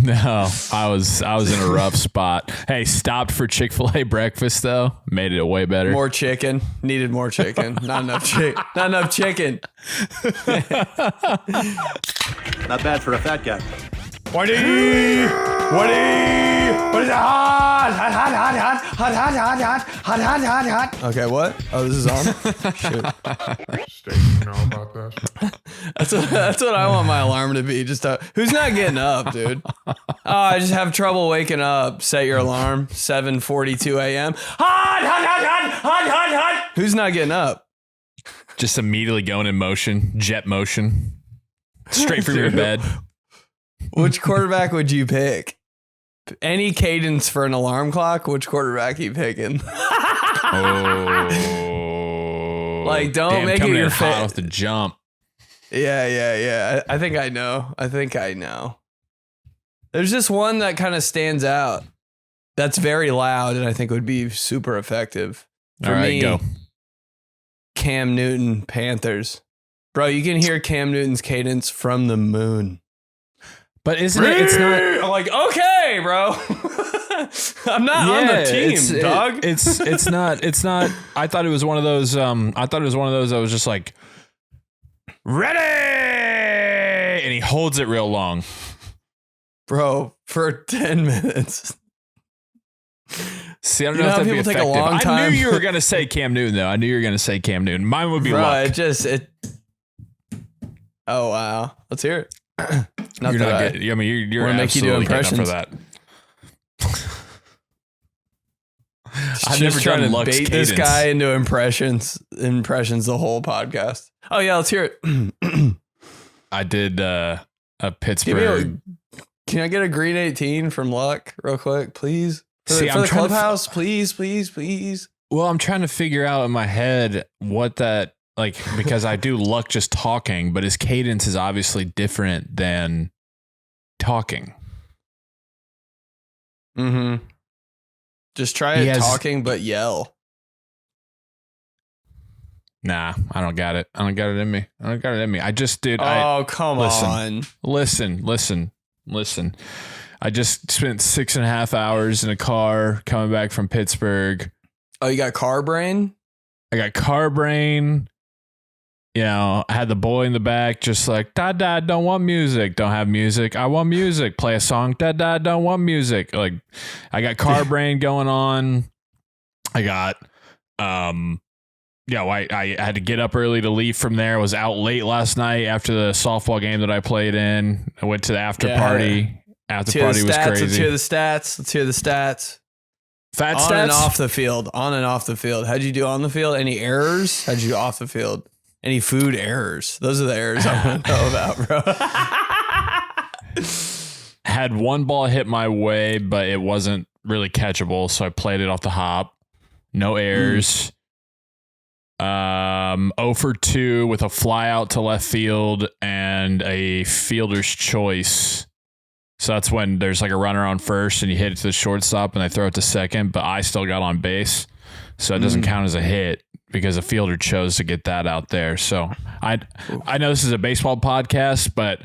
No, I was in a rough spot. Hey, stopped for Chick-fil-A breakfast though. Made it way better. More chicken. Needed more chicken. Not enough chicken. Not enough chicken. Not bad for a fat guy. What is it? Hot. Okay, what? Oh, this is on? Shoot. Stacey know about that. That's what I want my alarm to be. Just who's not getting up, dude? Oh, I just have trouble waking up. Set your alarm, 7:42 a.m. Hot. Who's not getting up? Just immediately going in motion, jet motion, straight from your bed. Which quarterback would you pick? Any cadence for an alarm clock? Which quarterback are you picking? Oh, like, don't make it your hot off the jump. Yeah. I think I know. There's just one that kind of stands out. That's very loud, and I think would be super effective. For me, go. Cam Newton, Panthers. Bro, you can hear Cam Newton's cadence from the moon. But isn't it? It's not. I'm like, okay, bro. I'm not on the team, dog. It's not. I thought it was one of those. That was just like, ready, and he holds it real long, bro, for 10 minutes. See, I don't know if that'd be effective. Take a long time. I knew you were gonna say Cam Newton, though. I knew you were gonna say Cam Newton. Mine would be luck. Oh wow, let's hear it. You're not good. I mean, you're make you do impressions for that. I've never trying to bait cadence. This guy into impressions the whole podcast. Oh yeah, let's hear it. I did a Pittsburgh. Can I get a green 18 from Luck real quick, please? For the Clubhouse, please. Well, I'm trying to figure out in my head what that. Like, because I do Luck just talking, but his cadence is obviously different than talking. Mm-hmm. Just try it talking, but yell. Nah, I don't got it. I don't got it in me. I just did. Come on. Listen. I just spent 6.5 hours in a car coming back from Pittsburgh. Oh, you got car brain? I got car brain. You know, I had the boy in the back just like, Dad, don't want music. Don't have music. I want music. Play a song. Dad, don't want music. Like, I got car brain going on. I got, I had to get up early to leave from there. I was out late last night after the softball game that I played in. I went to the after party. After party was crazy. Let's hear the stats. Fat stats? On and off the field. How'd you do on the field? Any errors? How'd you do off the field? Any food errors? Those are the errors I want to know about, bro. Had one ball hit my way, but it wasn't really catchable, so I played it off the hop. No errors. 0 for 2 with a fly out to left field and a fielder's choice. So that's when there's like a runner on first and you hit it to the shortstop and they throw it to second, but I still got on base. So it doesn't count as a hit because a fielder chose to get that out there. So I know this is a baseball podcast, but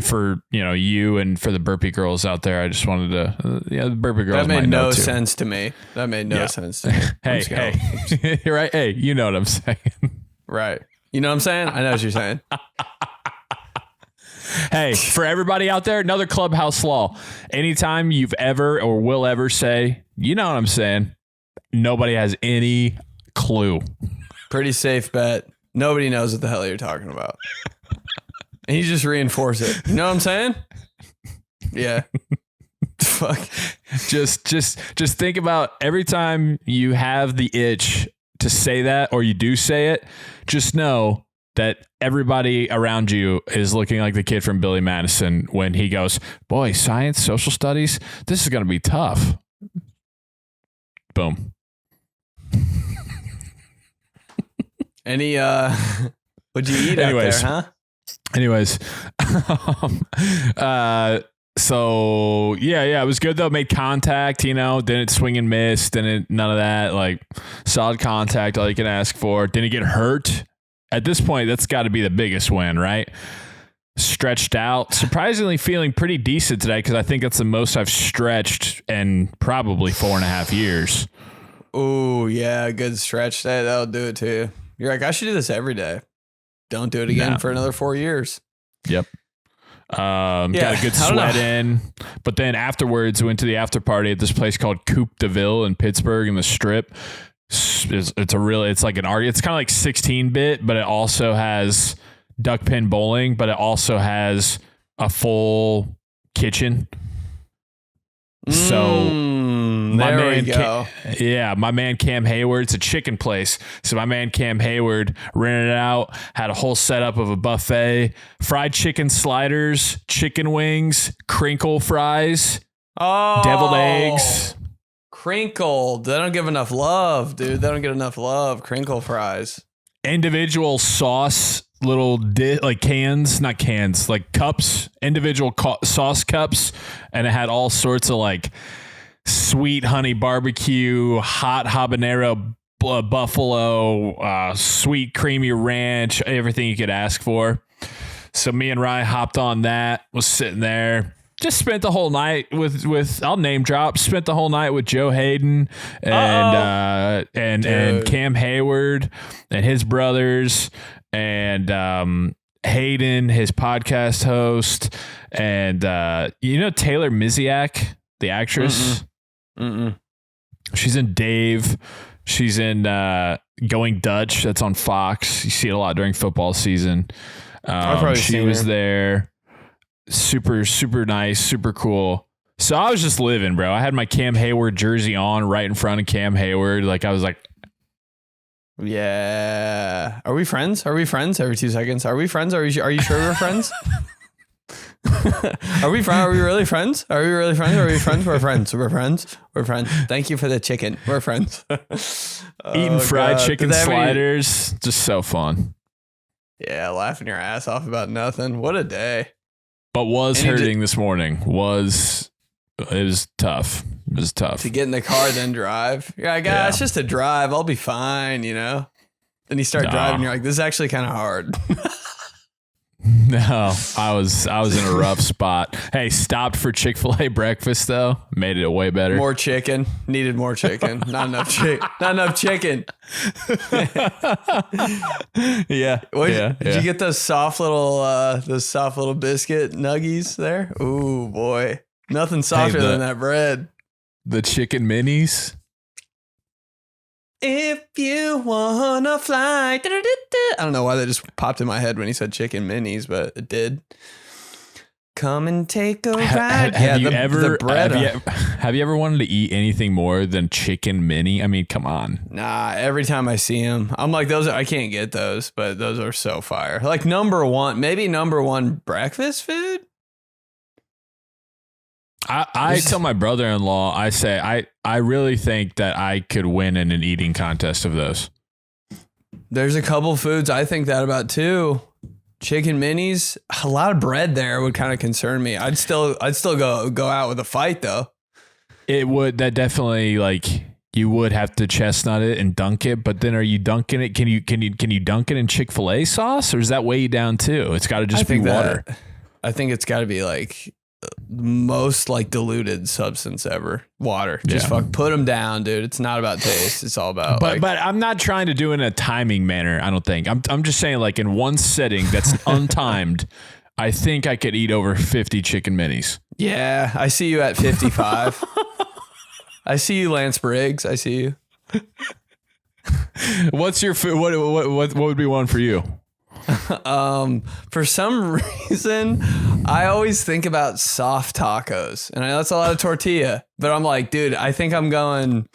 for you and for the burpee girls out there, I just wanted to the burpee girls. That made no sense to me. Hey, you're right. Hey, you know what I'm saying, right? You know what I'm saying? I know what you're saying. Hey, for everybody out there, another Clubhouse Law. Anytime you've ever or will ever say, you know what I'm saying, nobody has any clue. Pretty safe bet. Nobody knows what the hell you're talking about. And you just reinforce it. You know what I'm saying? Yeah. Fuck. Just think about every time you have the itch to say that or you do say it, just know that everybody around you is looking like the kid from Billy Madison when he goes, boy, science, social studies, this is going to be tough. Boom. Any, what'd you eat out there, huh? Anyways. So yeah, it was good though. Made contact, didn't swing and miss, none of that, like solid contact, all you can ask for. Didn't get hurt. At this point, that's got to be the biggest win, right? stretched out. Surprisingly feeling pretty decent today because I think that's the most I've stretched in probably 4.5 years. Oh, yeah, good stretch day. That'll do it to you. You're like, I should do this every day. Don't do it again for another 4 years. Yep. Got a good sweat in, but then afterwards went to the after party at this place called Coupe de Ville in Pittsburgh in the Strip. It's like an art. It's kind of like 16-bit, but it also has duck pin bowling, but it also has a full kitchen. So there we go. My man Cam Hayward, it's a chicken place. So my man Cam Hayward rented it out, had a whole setup of a buffet, fried chicken sliders, chicken wings, crinkle fries, deviled eggs. Crinkle. They don't give enough love, dude. They don't get enough love. Crinkle fries. Individual sauce, little not cans, like cups, individual sauce cups. And it had all sorts of like sweet honey barbecue, hot habanero buffalo, sweet creamy ranch, everything you could ask for. So me and Ryan hopped on that, was sitting there. Just spent the whole night with I'll name drop. Spent the whole night with Joe Hayden and Cam Hayward and his brothers and Hayden, his podcast host, and Taylor Miziak, the actress. She's in Dave. She's in Going Dutch. That's on Fox. You see it a lot during football season. She was there. Super, super nice, super cool. So I was just living, bro. I had my Cam Hayward jersey on right in front of Cam Hayward. Like I was like, yeah. Are we friends? Every 2 seconds? Are we friends? Are you sure we're friends? Are we friends? Are we really friends? Are we really friends? Are we friends? We're friends. We're friends. We're friends. Thank you for the chicken. We're friends. Eating fried chicken sliders. Just so fun. Yeah, laughing your ass off about nothing. What a day. But was hurting this morning. It was tough. It was tough. To get in the car, then drive. You're like, it's just a drive. I'll be fine, Then you start driving. You're like, this is actually kind of hard. No, I was in a rough spot. Hey, stopped for Chick-fil-A breakfast though. Made it way better. More chicken. Needed more chicken. Not enough chicken. Not enough chicken. Yeah. Did you get those soft little biscuit nuggies there? Ooh boy, nothing softer than that bread. The chicken minis. If you wanna fly, I don't know why that just popped in my head when he said chicken minis, but it did. Come and take a ride. Have you ever wanted to eat anything more than chicken mini? I mean, come on. Nah, every time I see them, I'm like, I can't get those, but those are so fire. Like number one breakfast food. I tell my brother-in-law, I say, I really think that I could win in an eating contest of those. There's a couple foods I think that about too. Chicken minis, a lot of bread there would kind of concern me. I'd still go out with a fight though. That definitely, like, you would have to chestnut it and dunk it, but then are you dunking it? Can you dunk it in Chick-fil-A sauce, or does that weigh you down too? It's got to just be water. I think it's got to be like most like diluted substance ever. Water. Just put them down, dude. It's not about taste. It's all about but I'm not trying to do it in a timing manner, I don't think. I'm just saying, like, in one sitting that's untimed, I think I could eat over 50 chicken minis. Yeah, I see you at 55. I see you, Lance Briggs. I see you. What's your food? What would be one for you? For some reason, I always think about soft tacos, and I know that's a lot of tortilla, but I'm like, dude, I think I'm going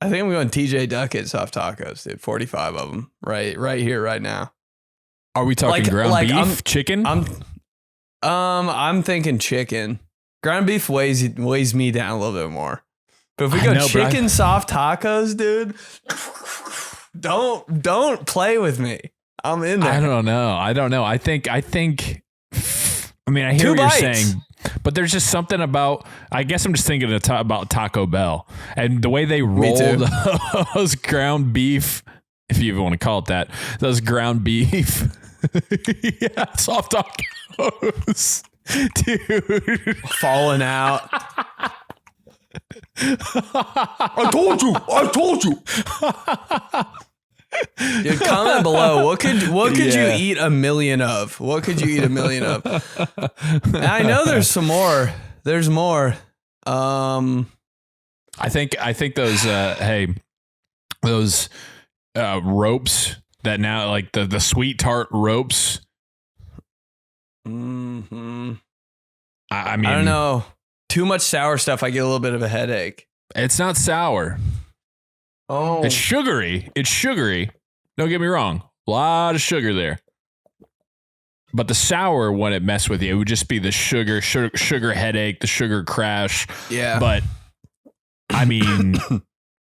TJ Duckett soft tacos, dude. 45 of them, right here, right now. Are we talking ground beef, chicken? I'm thinking chicken. Ground beef weighs me down a little bit more, but if we go chicken soft tacos, dude. Don't play with me. I'm in there. I don't know. I think I mean, I hear what you're saying, but there's just something about, I guess I'm just thinking about Taco Bell and the way they rolled those ground beef if you even want to call it that. Those ground beef. Yeah, soft tacos. Dude. Falling out. I told you. Dude, comment below. What could you eat a million of? What could you eat a million of? I know there's some more. There's more. I think those those ropes that now, like the sweet tart ropes. Mm-hmm. I mean, I don't know. Too much sour stuff, I get a little bit of a headache. It's not sour. Oh, It's sugary. Don't get me wrong. A lot of sugar there. But the sour wouldn't mess with you. It would just be the sugar headache, the sugar crash. yeah. But I mean,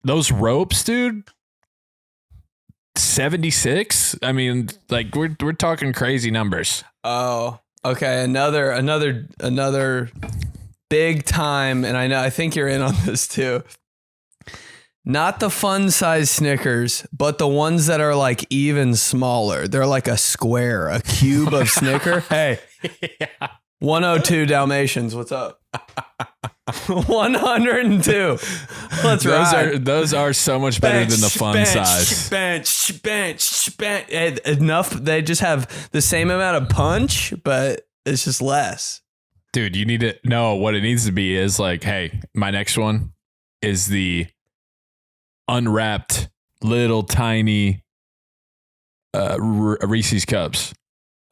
those ropes, dude. 76. I mean, like we're talking crazy numbers. Oh, okay. Another big time, and I think you're in on this too. Not the fun size Snickers, but the ones that are like even smaller. They're like a square, a cube of Snicker. Hey, 102 Dalmatians, what's up? 102. Let's ride. Those are so much better than the fun size. Bench. Enough. They just have the same amount of punch, but it's just less. Dude, you need to know what it needs to be is like, hey, my next one is the unwrapped little tiny Reese's cups.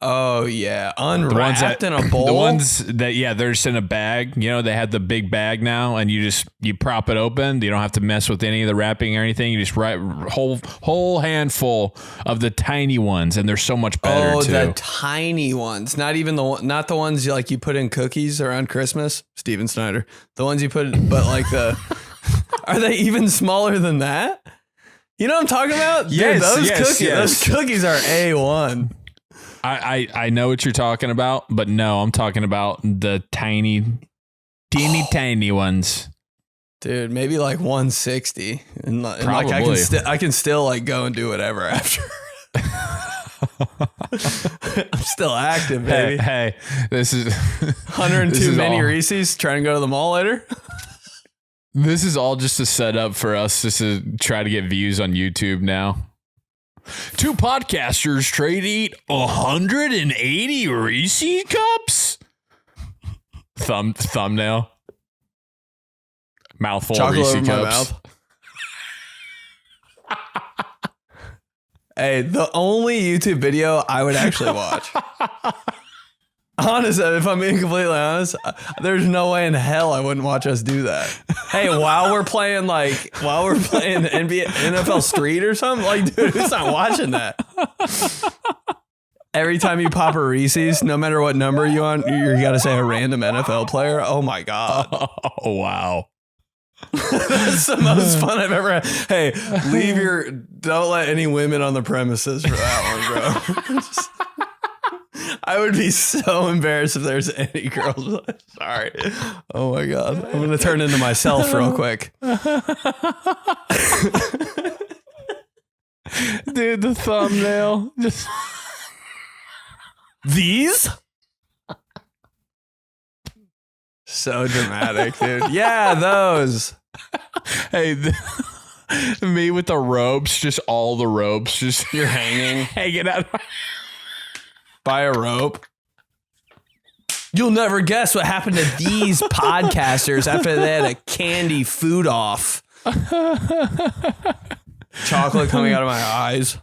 Oh yeah, unwrapped in a bowl. The ones that they're just in a bag. You know, they have the big bag now, and you prop it open. You don't have to mess with any of the wrapping or anything. You just write whole handful of the tiny ones, and they're so much better too. The tiny ones, not the ones like you put in cookies around Christmas. Steven Snyder, the ones you put, but like are they even smaller than that? You know what I'm talking about? Yes, Dude, those cookies are A1. I know what you're talking about, but no, I'm talking about the teeny ones. Dude, maybe like 160, and like I can still like go and do whatever after. I'm still active, baby. Hey, this is 102 mini Reese's. Trying to go to the mall later. This is all just a setup for us just to try to get views on YouTube now. Two podcasters trade eat 180 Reese's cups. Thumbnail. Mouthful of Reese's cups. Hey, the only YouTube video I would actually watch. Honestly, if I'm being completely honest, there's no way in hell I wouldn't watch us do that. Hey, while we're playing NBA, NFL Street or something, like, dude, who's not watching that? Every time you pop a Reese's, no matter what number you got to say a random NFL player. Oh my God. Oh, wow. That's the most fun I've ever had. Hey, don't let any women on the premises for that one, bro. I would be so embarrassed if there's any girls. Sorry. Oh my God. I'm going to turn into myself real quick. Dude, the thumbnail. Just these? So dramatic, dude. Yeah, those. Hey, me with the ropes, just all the ropes, just you're hanging out by a rope. You'll never guess what happened to these podcasters after they had a candy food off. Chocolate coming out of my eyes.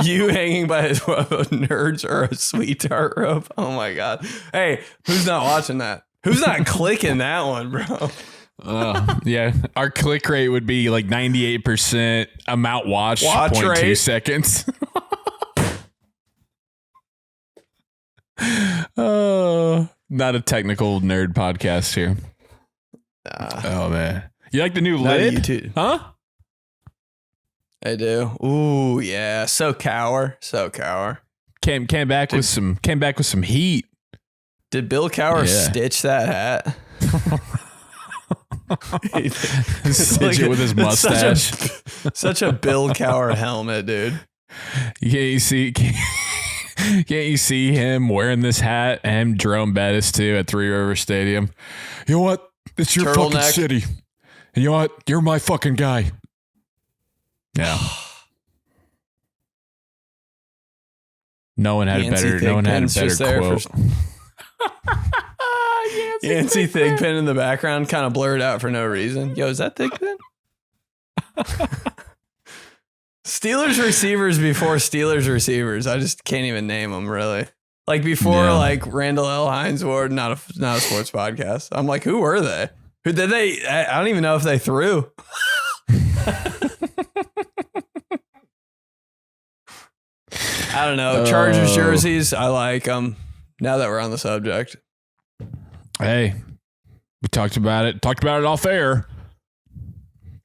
You hanging by a nerds or a sweet tart rope. Oh my God. Hey, who's not watching that? Who's not clicking that one, bro? Yeah, our click rate would be like 98%. Amount watched 0.2 seconds. Oh, not a technical nerd podcast here. Oh man, you like the new lid? YouTube. Huh? I do. Ooh, yeah. So cower. Came back with some heat. Did Bill Cower stitch that hat? Stitch it with his mustache. Such a Bill Cowher helmet, dude. Can't you see him wearing this hat and Jerome Bettis too at Three River Stadium? You know what? It's your fucking city. And you know what? You're my fucking guy. Yeah. No one had a better quote. Yancey Thigpen in the background kind of blurred out for no reason. Yo, is that Thigpen? Steelers receivers before Steelers receivers. I just can't even name them really. Like before, like Randall L. Hines Ward, not a sports podcast. I'm like, who were they? Who did they? I don't even know if they threw. I don't know. Chargers jerseys. I like them. Now that we're on the subject. Hey, we talked about it. Talked about it off air.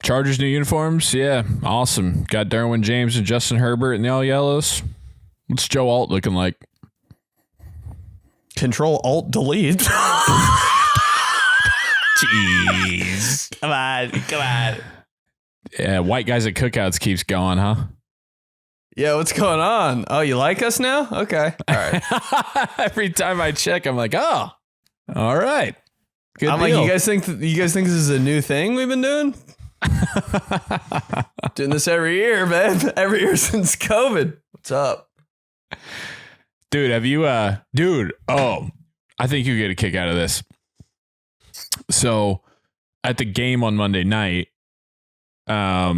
Chargers new uniforms. Yeah, awesome. Got Derwin James and Justin Herbert in the all yellows. What's Joe Alt looking like? Control Alt Delete. Jeez. Come on. Yeah, white guys at cookouts keeps going, huh? Yeah, what's going on? Oh, you like us now? Okay. All right. Every time I check, I'm like, oh, all right. Good I'm deal. like, you guys think this is a new thing we've been doing? Doing this every year, man. Every year since COVID. What's up? Dude, have you I think you get a kick out of this. So at the game on Monday night, I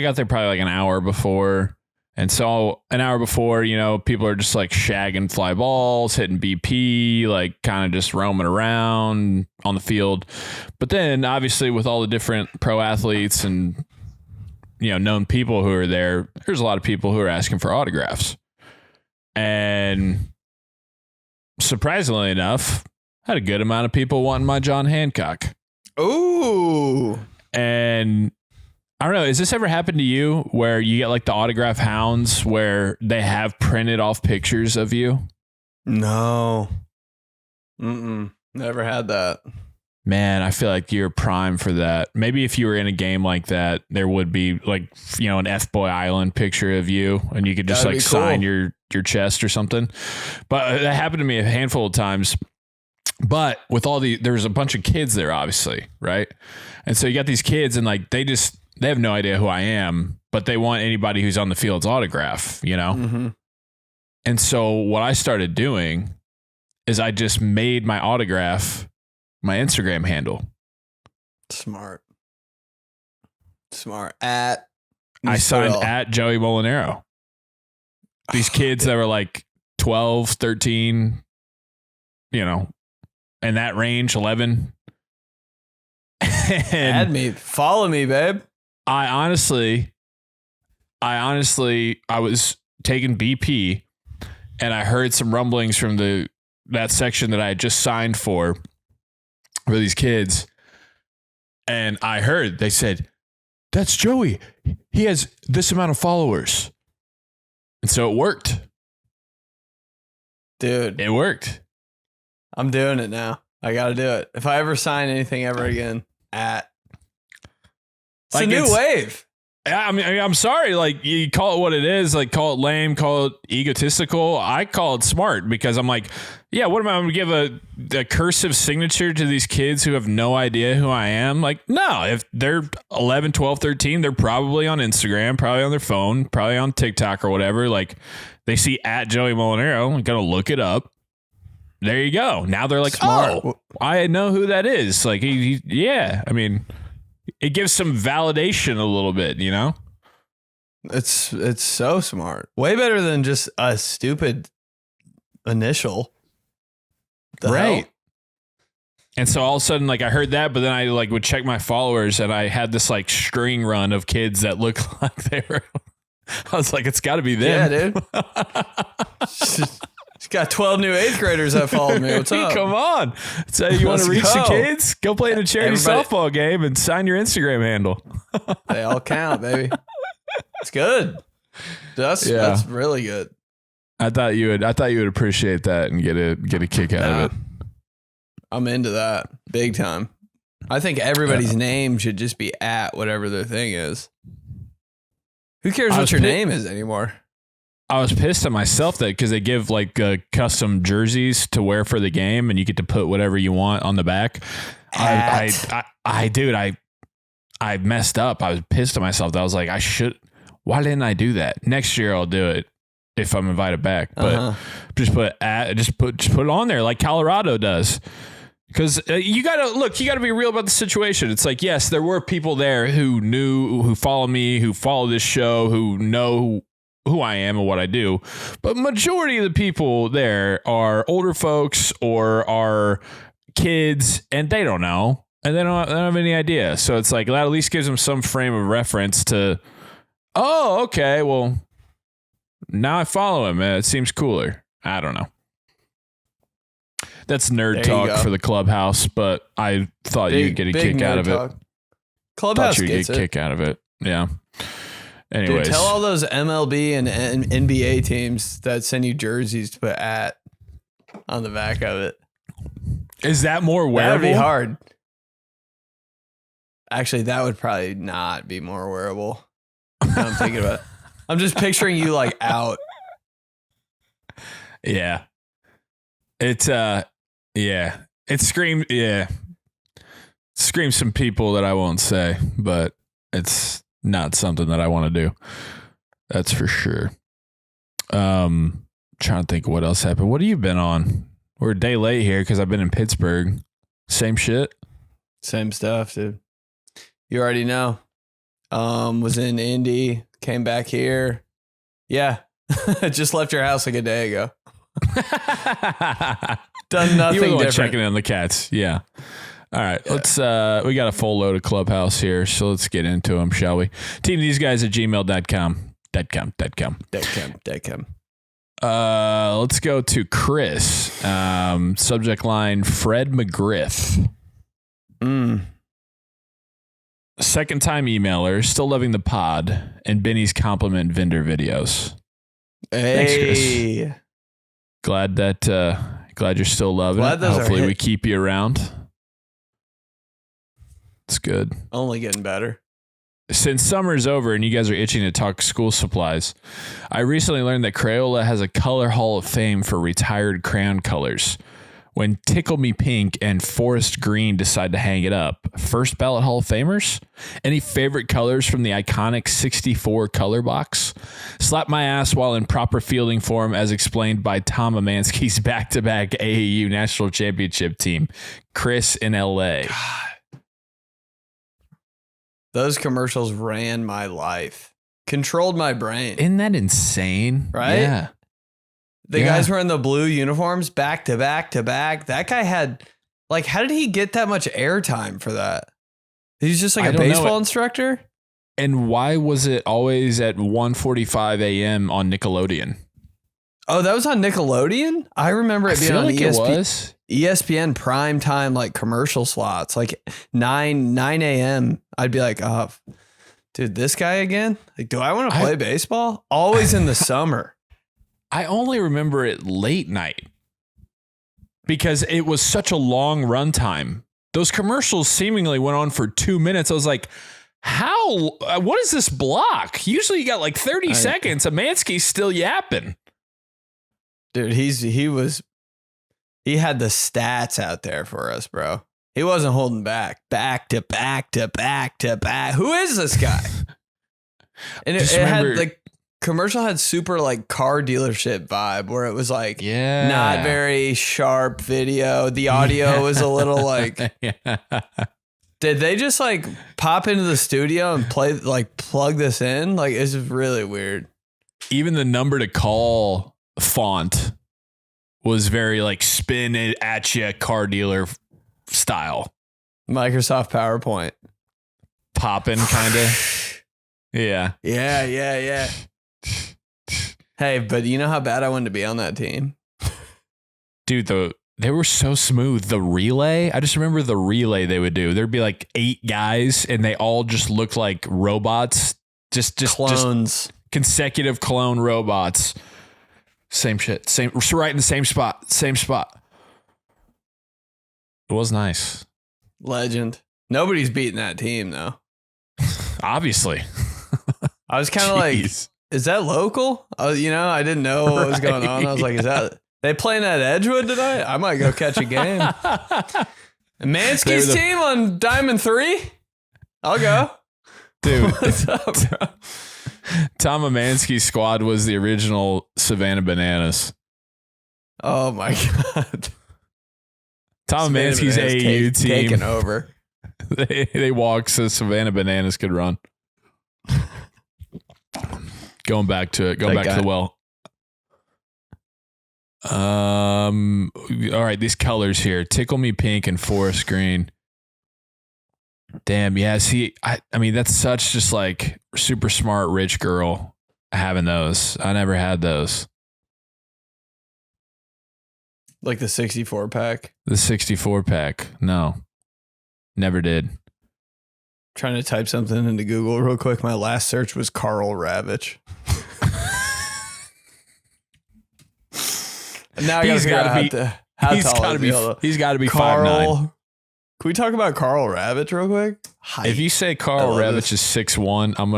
got there probably like an hour before. And so an hour before, people are just like shagging fly balls, hitting BP, like kind of just roaming around on the field. But then obviously with all the different pro athletes and, known people who are there, there's a lot of people who are asking for autographs. And surprisingly enough, I had a good amount of people wanting my John Hancock. Ooh. And I don't know, has this ever happened to you where you get like the autograph hounds where they have printed off pictures of you? No. Never had that. Man, I feel like you're prime for that. Maybe if you were in a game like that, there would be like, an F-Boy Island picture of you and you could just like sign your chest or something. But that happened to me a handful of times. But with there's a bunch of kids there, obviously, right? And so you got these kids and like they have no idea who I am, but they want anybody who's on the field's autograph, Mm-hmm. And so what I started doing is I just made my autograph my Instagram handle. Smart. I signed at Joey Molinaro. These kids that were like 12, 13, in that range, 11. Add me. Follow me, babe. I honestly, I was taking BP and I heard some rumblings from that section that I had just signed for these kids. And I heard, they said, that's Joey. He has this amount of followers. And so it worked. Dude. It worked. I'm doing it now. I got to do it. If I ever sign anything ever again, it's like a new wave. I mean, I'm sorry. Like, you call it what it is. Like, call it lame, call it egotistical. I call it smart because I'm like, yeah, what am I going to give a cursive signature to these kids who have no idea who I am? Like, no, if they're 11, 12, 13, they're probably on Instagram, probably on their phone, probably on TikTok or whatever. Like, they see at Joey Molinaro, I'm going to look it up. There you go. Now they're like, smart. Oh, I know who that is. Like, yeah, I mean, it gives some validation a little bit, It's so smart. Way better than just a stupid initial. Right. Hell? And so all of a sudden, like I heard that, but then I like would check my followers and I had this like string run of kids that looked like they were, I was like, it's gotta be them. Yeah, dude. She's got 12 new 8th graders that followed me. What's up? Come on. So you want to reach the kids? Go play in a charity softball game and sign your Instagram handle. They all count, baby. It's good. That's really good. I thought you would appreciate that and get a kick out of it. I'm into that big time. I think everybody's name should just be at whatever their thing is. Who cares what your name is anymore? I was pissed at myself because they give like custom jerseys to wear for the game, and you get to put whatever you want on the back. I messed up. I was pissed at myself. I was like, why didn't I do that? Next year I'll do it if I'm invited back. But just put it on there like Colorado does. Because you gotta be real about the situation. It's like, yes, there were people there who follow me, who follow this show, who know who I am and what I do. But majority of the people there are older folks or are kids, and they don't know, and they don't have any idea. So it's like that at least gives them some frame of reference to, oh, okay, well, now I follow him. It seems cooler. I don't know. That's nerd talk for the Clubhouse, but I thought you'd get a kick out of it. Clubhouse thought you'd gets get a kick out of it. Yeah. Anyways. Dude, tell all those MLB and NBA teams that send you jerseys to put at on the back of it. Is that more wearable? That'd be hard. Actually, that would probably not be more wearable. I'm thinking about it. I'm just picturing you like out. Yeah. It screams some people that I won't say, but it's not something that I want to do. That's for sure. Trying to think what else happened. What have you been on? We're a day late here because I've been in Pittsburgh. Same shit. Same stuff, dude. You already know. Was in Indy, came back here. Yeah. Just left your house like a day ago. Done nothing different. Checking in on the cats. Yeah. All right. Yeah. Let's we got a full load of Clubhouse here, so let's get into them, shall we? Team these guys at gmail.com. Let's go to Chris. Subject line Fred McGriff. Second time emailer, still loving the pod and Benny's compliment vendor videos. Hey. Thanks, Chris. Glad you're still loving it. Hopefully we keep you around. It's good. Only getting better. Since summer's over and you guys are itching to talk school supplies, I recently learned that Crayola has a color hall of fame for retired crayon colors. When Tickle Me Pink and Forest Green decide to hang it up, first ballot Hall of Famers? Any favorite colors from the iconic 64 color box? Slap my ass while in proper fielding form as explained by Tom Amansky's back-to-back AAU National Championship team. Chris in LA. God. Those commercials ran my life. Controlled my brain. Isn't that insane? Right? Yeah. The guys were in the blue uniforms back to back to back. That guy had, like, how did he get that much airtime for that? He's just like a baseball instructor? And why was it always at 1:45 a.m. on Nickelodeon? Oh, that was on Nickelodeon? I remember it being on ESPN prime time, like commercial slots, like 9 a.m. I'd be like, oh, dude, this guy again? Like, do I want to play baseball? Always in the summer. I only remember it late night because it was such a long run time. Those commercials seemingly went on for 2 minutes. I was like, how? What is this block? Usually you got like 30 seconds. Amansky's still yapping. Dude, he had the stats out there for us, bro. He wasn't holding back. Back to back to back to back. Who is this guy? And it had like, commercial had super like car dealership vibe where it was like not very sharp video. The audio was a little like, did they just like pop into the studio and plug this in? Like, it's really weird. Even the number to call font was very like spin it at you car dealer style. Microsoft PowerPoint. Popping kind of. Yeah. Yeah. Hey, but you know how bad I wanted to be on that team? Dude, they were so smooth. The relay, I just remember the relay they would do. There'd be like 8 guys and they all just looked like robots. Just clones. Just consecutive clone robots. Same shit. Right in the same spot. It was nice. Legend. Nobody's beating that team though. Obviously. I was kind of like, is that local? I didn't know what was going on. I was like, is that they playing at Edgewood tonight? I might go catch a game. Mansky's team on Diamond 3? I'll go. Dude, what's up, bro? Tom Amansky's squad was the original Savannah Bananas. Oh my God. Tom Amansky's AAU team. Taking over. They walked so Savannah Bananas could run. Going back to it. Going back to the well. All right, these colors here. Tickle Me Pink and Forest Green. Damn, yeah. See, I mean, that's such just like super smart rich girl having those. I never had those. Like the 64 pack. The 64 pack. No. Never did. Trying to type something into Google real quick. My last search was Karl Ravech. Now I gotta figure out how tall is he? He's got to be Karl. 5'9". Can we talk about Karl Ravech real quick? Height. If you say Karl Ravech is 6'1", I'm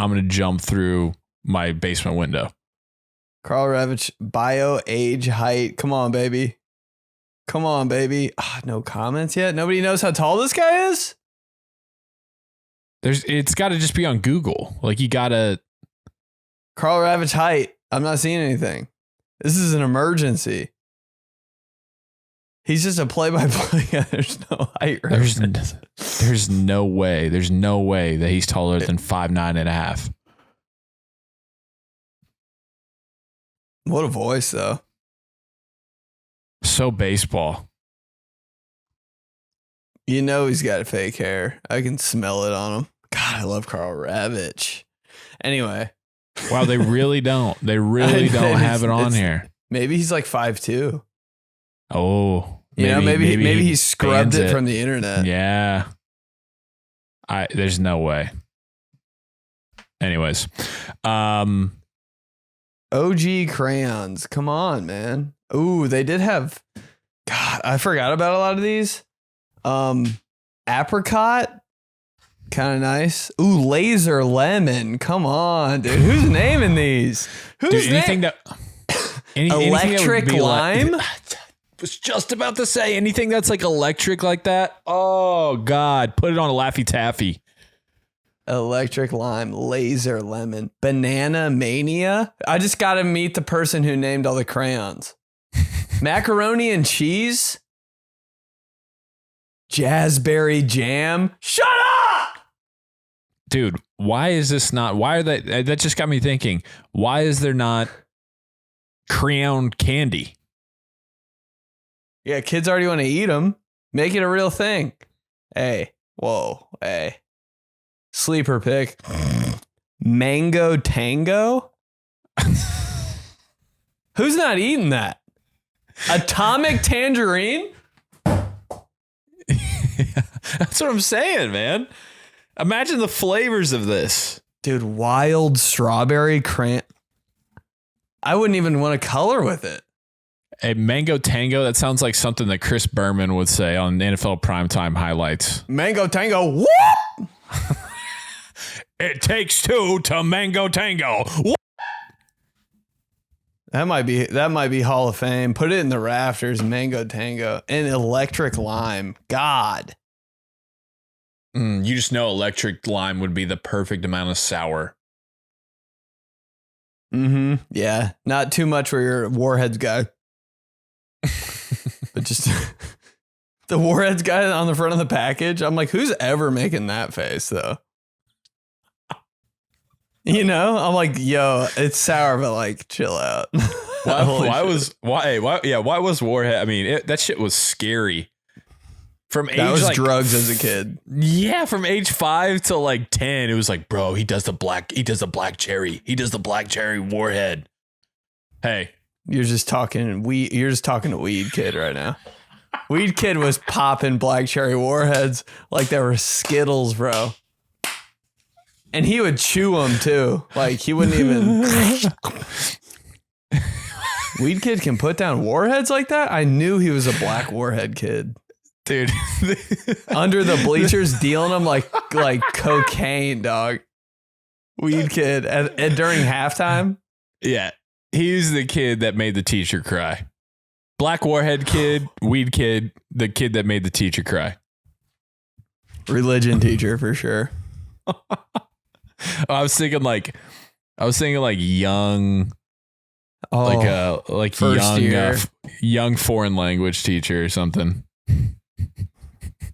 gonna jump through my basement window. Karl Ravech, bio, age, height. Come on, baby. Come on, baby. No comments yet. Nobody knows how tall this guy is. It's got to just be on Google. Like you gotta. Karl Ravech height. I'm not seeing anything. This is an emergency. He's just a play-by-play. There's no height reference. There's no way. There's no way that he's taller than 5'9.5". What a voice, though. So baseball. You know he's got fake hair. I can smell it on him. God, I love Karl Ravech. Anyway. Wow, they really don't. They really don't have it on here. Maybe he's like 5'2". Oh. Maybe he scrubbed it from the internet. Yeah. There's no way. Anyways. OG crayons. Come on, man. Ooh, they did have. God, I forgot about a lot of these. Apricot. Kind of nice. Ooh, laser lemon. Come on, dude. Who's naming these? Who's anything that electric lime? Was just about to say anything that's like electric like that. Oh God, put it on a Laffy Taffy. Electric lime, laser lemon, banana mania. I just got to meet the person who named all the crayons. Macaroni and cheese. Jazzberry jam. Shut up, dude. Why is this not? Why are that just got me thinking. Why is there not crayon candy? Yeah, kids already want to eat them. Make it a real thing. Hey, whoa, hey. Sleeper pick. Mango Tango? Who's not eating that? Atomic Tangerine? That's what I'm saying, man. Imagine the flavors of this. Dude, wild strawberry I wouldn't even want to color with it. A mango tango, that sounds like something that Chris Berman would say on NFL primetime highlights. Mango tango, whoop! It takes two to mango tango. Whoop! That might be Hall of Fame. Put it in the rafters, mango tango. And electric lime. God. You just know electric lime would be the perfect amount of sour. Mm-hmm. Yeah. Not too much for your warheads guy. But just the warheads guy on the front of the package. I'm like, who's ever making that face though? I'm like, yo, it's sour, but like, chill out. Why was Warhead? I mean, that shit was scary. From age, that was drugs as a kid. Yeah, from age 5 to like 10, it was like, bro, he does the black cherry Warhead. Hey, you're just talking to Weed Kid right now. Weed Kid was popping black cherry Warheads like they were Skittles, bro. And he would chew them too. Like he wouldn't even. Weed Kid can put down Warheads like that? I knew he was a black Warhead kid. Dude. Under the bleachers, dealing them like cocaine, dog. Weed kid. And during halftime? Yeah. He's the kid that made the teacher cry. Black warhead kid, weed kid, the kid that made the teacher cry. Religion teacher for sure. I was thinking like young, like first year. Young foreign language teacher or something.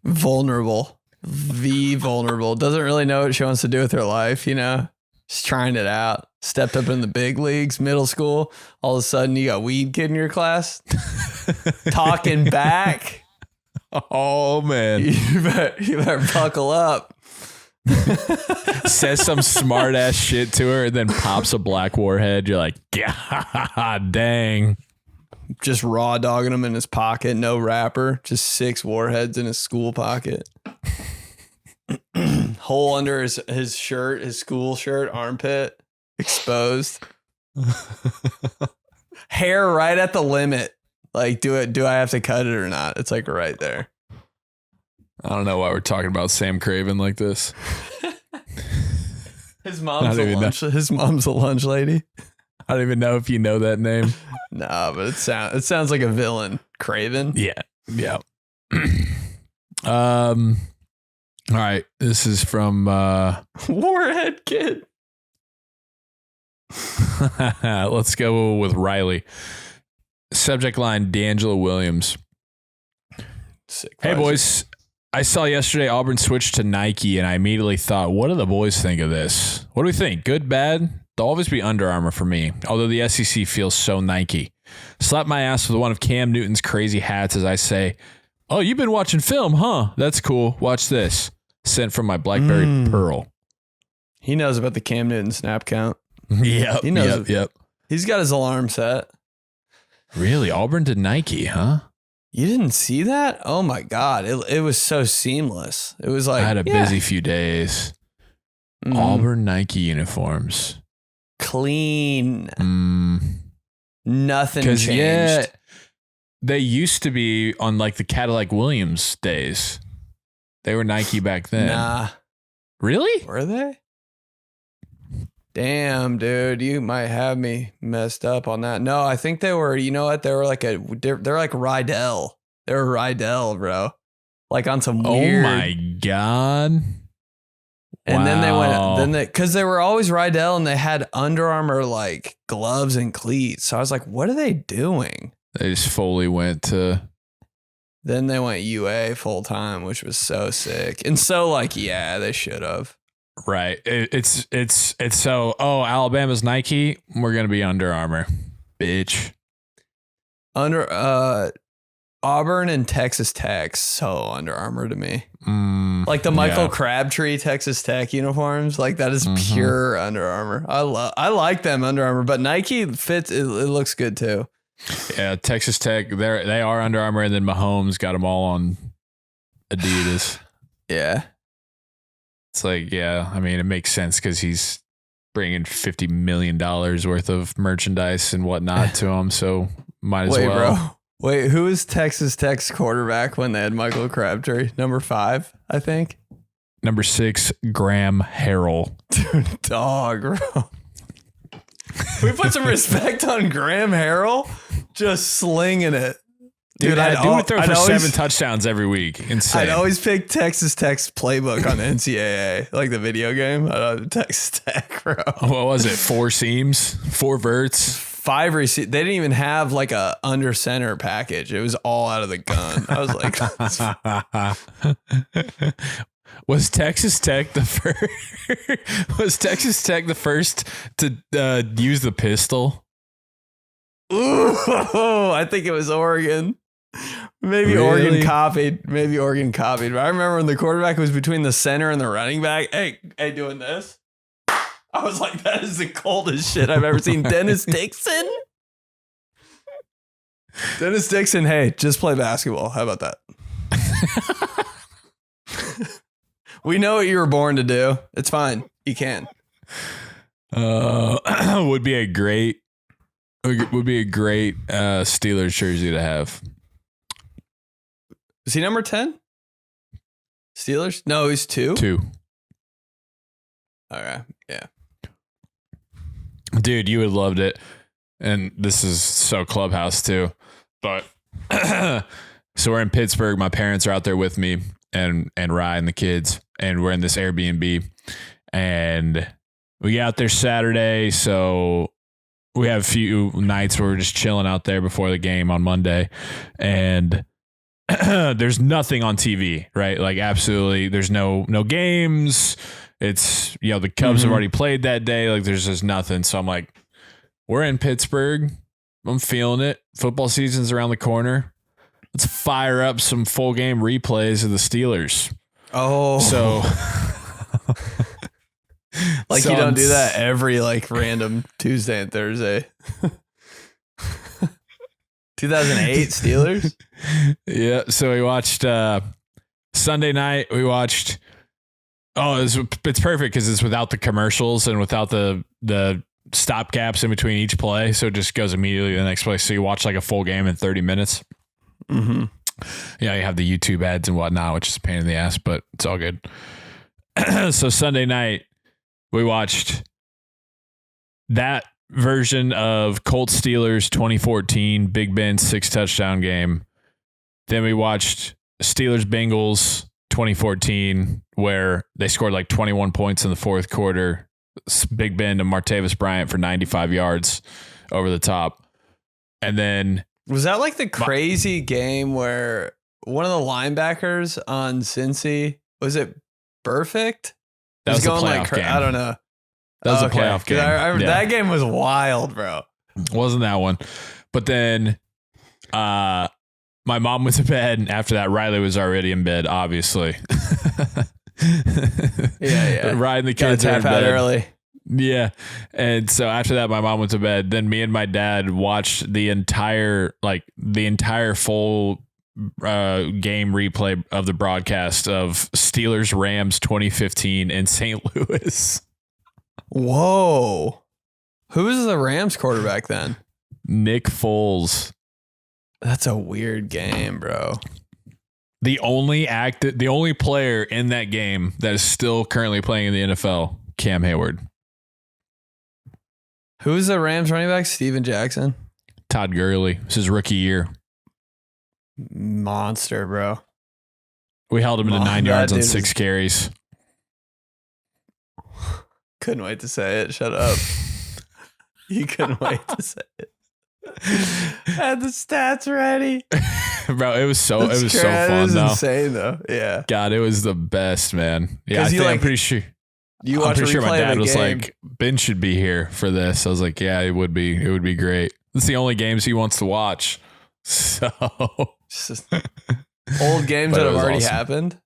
Vulnerable. Vulnerable. Doesn't really know what she wants to do with her life, you know? Just trying it out. Stepped up in the big leagues, middle school. All of a sudden, you got weed kid in your class. Talking back. Oh, man. You better buckle up. Says some smart ass shit to her and then pops a black warhead. You're like, God dang. Just raw dogging him in his pocket. No wrapper. Just 6 warheads in his school pocket. Hole under his shirt, his school shirt, armpit. Exposed. Hair right at the limit. Like, do I have to cut it or not? It's like right there. I don't know why we're talking about Sam Craven like this. His mom's a lunch lady. I don't even know if you know that name. Nah, but it sounds like a villain. Craven. Yeah. All right. This is from Warhead Kid. Let's go with Riley. Subject line: D'Angelo Williams. Sick. Hey boys, I saw yesterday Auburn switched to Nike, and I immediately thought, what do the boys think of this? What do we think? Good, bad? They'll always be Under Armour for me, although the SEC feels so Nike. Slap my ass with one of Cam Newton's crazy hats as I say, oh, you've been watching film, huh? That's cool. Watch this. Sent from my BlackBerry Pearl. He knows about the Cam Newton snap count. Yep. He knows. Yep. He's got his alarm set. Really? Auburn to Nike, huh? You didn't see that? Oh my God. It was so seamless. It was like, I had a busy few days. Auburn Nike uniforms. Clean. Nothing changed. Yeah, they used to be on like the Cadillac Williams days. They were Nike back then. Nah. Really? Were they? Damn, dude, you might have me messed up on that. No, I think they were, you know what? They were like they're like Rydell. They were Rydell, bro. Like on some weird. Oh my God. And then because they were always Rydell and they had Under Armour like gloves and cleats. So I was like, what are they doing? They just fully went to. Then they went UA full time, which was so sick. And so like, yeah, they should have. Right. It's so, Alabama's Nike. We're going to be Under Armour. Bitch. Auburn and Texas Tech, so Under Armour to me. Like the Michael Crabtree Texas Tech uniforms, like that is pure Under Armour. I like them Under Armour, but Nike fits. It looks good too. Yeah, Texas Tech, they are Under Armour, and then Mahomes got them all on Adidas. Yeah. It's like, yeah, I mean, it makes sense because he's bringing $50 million worth of merchandise and whatnot to him, so might as well. Bro. Wait, who was Texas Tech's quarterback when they had Michael Crabtree? Number 5, I think. Number 6, Graham Harrell. Dude, dog, bro. We put some respect on Graham Harrell, just slinging it. Dude, I would throw for 7 touchdowns every week. Insane. I'd always pick Texas Tech's playbook on NCAA, like the video game. Texas Tech, bro. What was it? 4 seams, 4 verts, 5 receivers. They didn't even have like a under center package. It was all out of the gun. I was like, was Texas Tech the first? Was Texas Tech the first to use the pistol? Ooh, I think it was Oregon. Maybe Really? Oregon copied. But I remember when the quarterback was between the center and the running back. Hey, doing this. I was like, that is the coldest shit I've ever seen. Dennis Dixon? Dennis Dixon, hey, just play basketball. How about that? We know what you were born to do. It's fine. You can. Would be a great Steelers jersey to have. Is he number 10? Steelers? No, he's 2. 2. All right. Yeah. Dude, you would have loved it. And this is so Clubhouse too. But so we're in Pittsburgh. My parents are out there with me and Rye and the kids. And we're in this Airbnb. And we get out there Saturday. So we have a few nights where we're just chilling out there before the game on Monday. And there's nothing on TV, right? Like absolutely. There's no games. It's, the Cubs have already played that day. Like there's just nothing. So I'm like, we're in Pittsburgh. I'm feeling it. Football season's around the corner. Let's fire up some full game replays of the Steelers. Oh, so like you don't do that every like random Tuesday and Thursday. 2008 Steelers. Yeah. So we watched Sunday night. We watched. Oh, it's perfect because it's without the commercials and without the stop gaps in between each play. So it just goes immediately to the next play. So you watch like a full game in 30 minutes. Mm-hmm. Yeah, you have the YouTube ads and whatnot, which is a pain in the ass, but it's all good. So Sunday night, we watched that version of Colts Steelers 2014 Big Ben 6-touchdown game. Then we watched Steelers Bengals 2014, where they scored like 21 points in the fourth quarter. Big Ben to Martavis Bryant for 95 yards over the top. And then was that like the crazy game where one of the linebackers on Cincy, was it Perfect? That was a playoff game. I don't know. That was a playoff game. That game was wild, bro. Wasn't that one. But then my mom went to bed, and after that, Riley was already in bed, obviously. Yeah. Riding the kids tap out early. Yeah. And so after that, my mom went to bed. Then me and my dad watched the entire full game replay of the broadcast of Steelers Rams 2015 in St. Louis. Whoa. Who was the Rams quarterback then? Nick Foles. That's a weird game, bro. The only player in that game that is still currently playing in the NFL, Cam Hayward. Who's the Rams running back? Steven Jackson? Todd Gurley. It's his rookie year. Monster, bro. We held him to 9 yards on 6 carries. Couldn't wait to say it. Shut up. You couldn't wait to say it. Had the stats ready. Bro, it was so fun though. Insane though. Yeah. God, it was the best, man. Yeah, I'm pretty sure. I'm pretty sure my dad was like, Ben should be here for this. I was like, yeah, it would be. It would be great. It's the only games he wants to watch. So just old games that have already happened.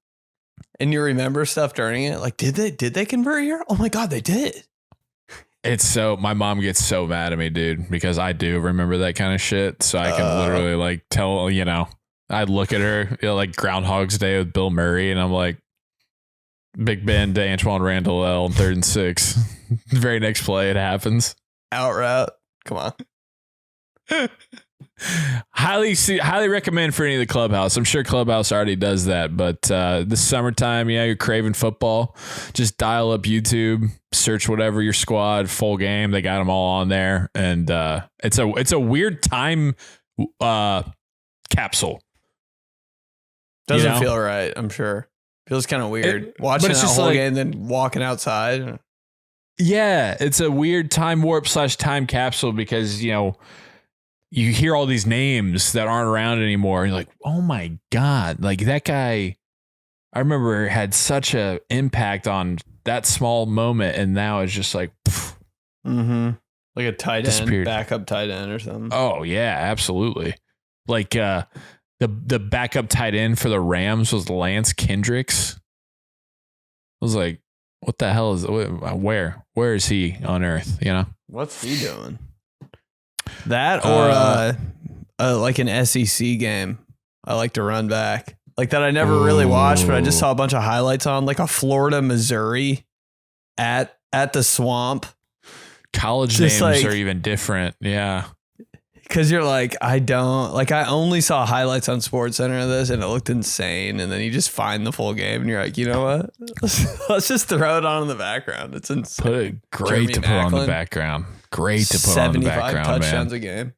And you remember stuff during it? Like, did they convert here? Oh my God, they did. It's so, my mom gets so mad at me, dude, because I do remember that kind of shit. So I can literally like tell, I look at her, like Groundhog's Day with Bill Murray, and I'm like, Big Ben to Antoine Randall L, 3rd and 6. Very next play, it happens. Out route. Come on. Highly recommend for any of the Clubhouse. I'm sure Clubhouse already does that, but this summertime, you're craving football, just dial up YouTube, search whatever your squad, full game. They got them all on there, and it's a weird time capsule. Doesn't feel right. I'm sure feels kind of weird watching that whole game, then walking outside. Yeah, it's a weird time warp / time capsule because you hear all these names that aren't around anymore. And you're like, oh my God, like that guy, I remember had such a impact on that small moment. And now it's just like, like a tight end, backup tight end or something. Oh yeah, absolutely. Like the backup tight end for the Rams was Lance Kendricks. I was like, what the hell is, where is he on earth? What's he doing? That or like an SEC game I like to run back. Like that I never really watched, but I just saw a bunch of highlights on, like a Florida, Missouri at the Swamp. College names are even different. Yeah. Because you're like, I only saw highlights on SportsCenter of this and it looked insane. And then you just find the full game and you're like, you know what? Let's just throw it on in the background. It's insane. Great to put on the background. Great to put on the background, 75 touchdowns a game.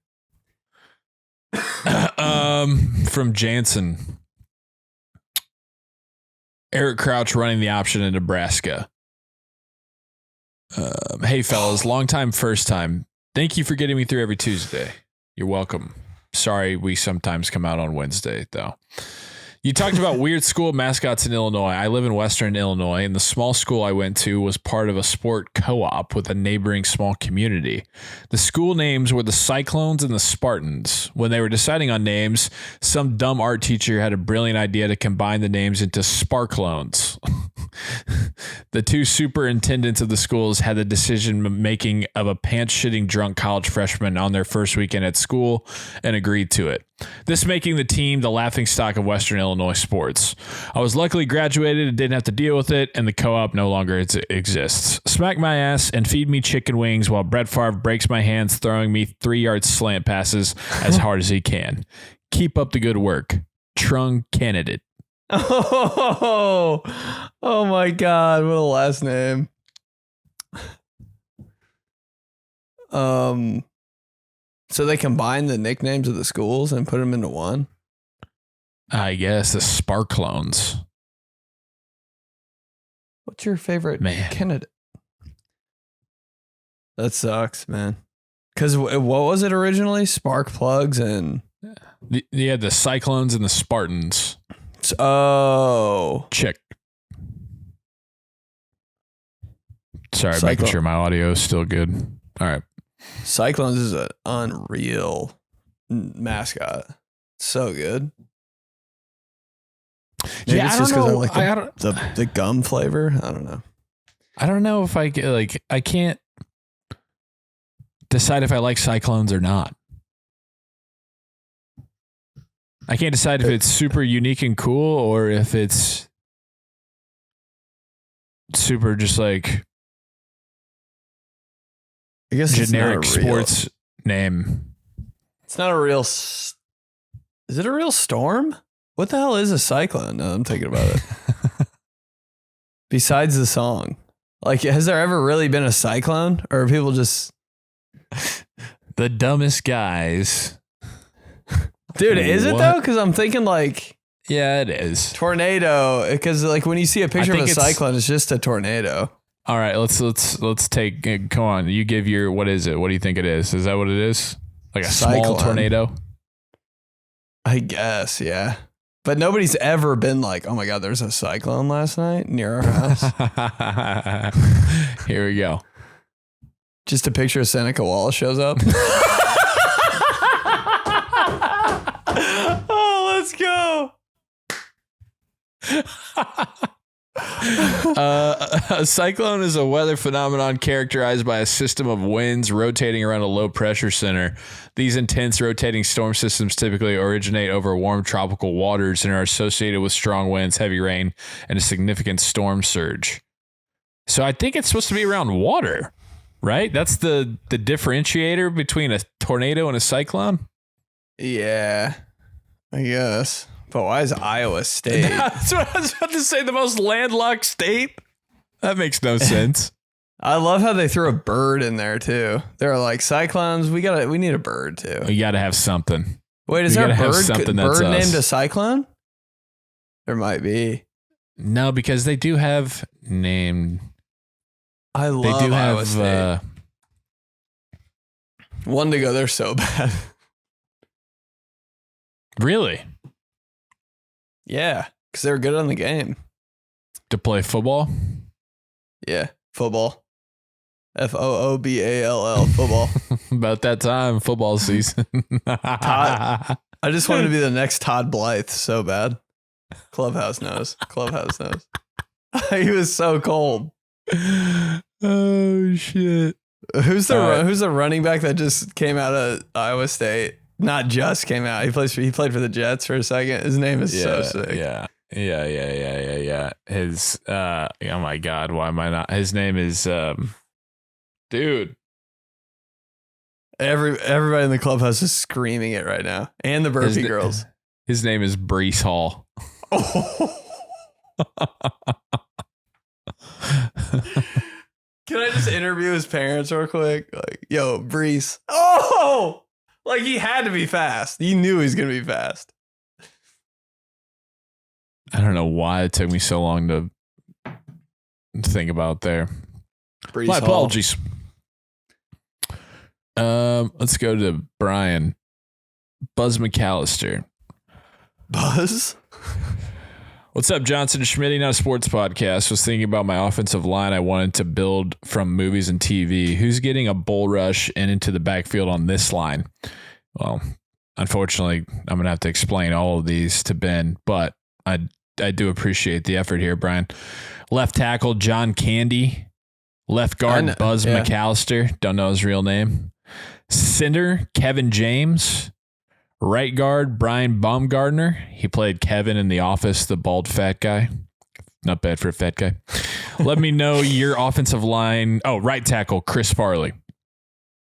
From Jansen. Eric Crouch running the option in Nebraska. Hey, fellas, long time, first time. Thank you for getting me through every Tuesday. You're welcome. Sorry, we sometimes come out on Wednesday, though. You talked about weird school mascots in Illinois. I live in Western Illinois, and the small school I went to was part of a sport co-op with a neighboring small community. The school names were the Cyclones and the Spartans. When they were deciding on names, some dumb art teacher had a brilliant idea to combine the names into Sparklones. The two superintendents of the schools had the decision-making of a pants-shitting drunk college freshman on their first weekend at school and agreed to it. This making the team the laughingstock of Western Illinois sports. I was luckily graduated and didn't have to deal with it, and the co-op no longer exists. Smack my ass and feed me chicken wings while Brett Favre breaks my hands throwing me 3-yard slant passes as hard as he can. Keep up the good work. Trung candidate. Oh my God. What a last name. So they combine the nicknames of the schools and put them into one? I guess the Sparklones. What's your favorite candidate? That sucks, man. Because what was it originally? Spark plugs and... The Cyclones and the Spartans. Oh. Check. Sorry, Cyclone. making sure my audio is still good. All right. Cyclones is an unreal mascot. So good. Maybe Yeah, it's I just don't because know. I like the gum flavor. I don't know. I don't know if I get I can't decide if I like Cyclones or not. I can't decide if it's super unique and cool or if it's super just like I guess generic it's not a real, sports name. It's not a real. Is it a real storm? What the hell is a cyclone? No, I'm thinking about it. Besides the song, like, has there ever really been a cyclone, or are people just The dumbest guys? Dude, is it though? Because I'm thinking like, yeah, it is tornado. Because like when you see a picture of a cyclone, it's just a tornado. All right, let's take. Come on, you give your. What is it? What do you think it is? Is that what it is? Like a small Cyclone. tornado? I guess, yeah. But nobody's ever been like, oh my God, there's a cyclone last night near our house. Here we go. Just a picture of Seneca Wallace shows up. Oh, let's go. A cyclone is a weather phenomenon characterized by a system of winds rotating around a low pressure center. These intense rotating storm systems typically originate over warm tropical waters and are associated with strong winds, heavy rain, and a significant storm surge. So I think it's supposed to be around water, right? That's the differentiator between a tornado and a cyclone? Yeah, I guess. But why is Iowa State? That's what I was about to say, the most landlocked state? That makes no sense. I love how they threw a bird in there too. They're like, cyclones, we need a bird too. You got to have something. Wait, is there a bird named a cyclone? There might be. No, because they do have named. I love They do Iowa have. State. One to go, they're so bad. Really? Yeah, because they're good on the game. To play football? Yeah, football. FOOBALL, football. About that time, football season. I just wanted to be the next Todd Blythe so bad. Clubhouse knows. Clubhouse knows. He was so cold. Oh shit! Who's the running back that just came out of Iowa State? Not just came out. He played for the Jets for a second. His name is so sick. Yeah. His oh my God, why am I not? His name is dude. Everybody in the clubhouse is screaming it right now, and the burpee girls. His name is Brees Hall. Oh. Can I just interview his parents real quick? Like, yo, Brees. Oh, like he had to be fast. You knew he was gonna be fast. I don't know why it took me so long to think about there. Brees My Hall. apologies. Let's go to Brian. Buzz McAllister. Buzz. What's up, Johnson and Schmitty? Not a sports podcast. Was thinking about my offensive line I wanted to build from movies and TV. Who's getting a bull rush and into the backfield on this line? Well, unfortunately, I'm going to have to explain all of these to Ben, but I do appreciate the effort here, Brian. Left tackle, John Candy. Left guard, Buzz McAllister. Don't know his real name. Center, Kevin James. Right guard, Brian Baumgartner. He played Kevin in The Office, the bald fat guy. Not bad for a fat guy. Let me know your offensive line. Oh, right tackle, Chris Farley.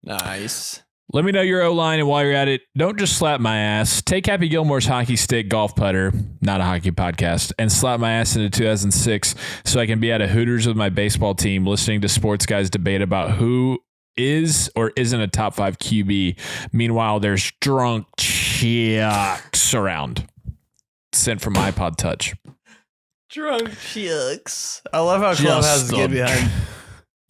Nice. Let me know your O-line, and while you're at it, don't just slap my ass. Take Happy Gilmore's hockey stick golf putter, not a hockey podcast, and slap my ass into 2006 so I can be at a Hooters with my baseball team listening to sports guys debate about who is or isn't a top 5 QB. Meanwhile, there's drunk chicks around. Sent from iPod Touch. Drunk chicks. I love how Clubhouse get behind.